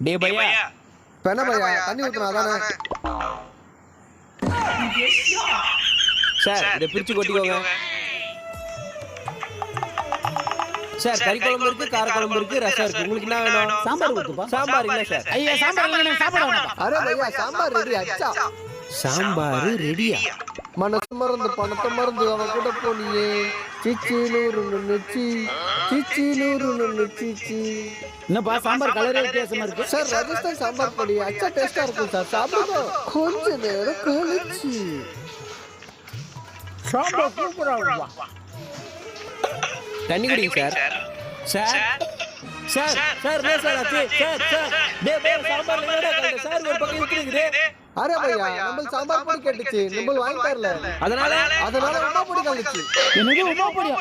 டே பையா Pena பையா தண்ணி ஊத்துனா அதானே சார் இதை பிரிச்சு கொட்டிக்கோங்க சார் கறி குழம்பு இருக்கு கார குழம்பு இருக்கு ரசம் இருக்கு உங்களுக்கு என்ன வேணும் சாம்பார் ஊத்துப்பா. சாம்பார் இல்ல சார் ஐயா சாம்பார் இல்ல சாப்பாடு வேணாம். அரே பையா சாம்பார் ரெடி அச்சா சாம்பார் ரெடியா மனசு மறந்து பணத்தை மறந்து அவன் கூட போனியே சிச்சி நூறு நின்னுச்சி சிச்சி நூறு நின்னுச்சி என்னப்பா சாம்பார் கலரே வித்தியாசமா இருக்கு. சார் ராஜஸ்தான் சாம்பார் பொடி அச்சா டேஸ்டா இருக்கும் சார் சாப்பிடுங்க கொஞ்ச நேரம் கழிச்சு சாம்பார் சூப்பரா இருக்குப்பா. தண்ணி குடிங்க சார் சார் சார் சார் என்ன சார் ஆச்சு சார் சார் டே பே சாம்பார் என்னடா சார் ஒரு பக்கம் இருக்குது அரே பையா நம்ம சாம்பார் பொடி கேட்டுச்சு நம்ம வாங்கி தரல அதனால அதனால உமா பொடி கழிச்சு எனக்கு உமா பொடியா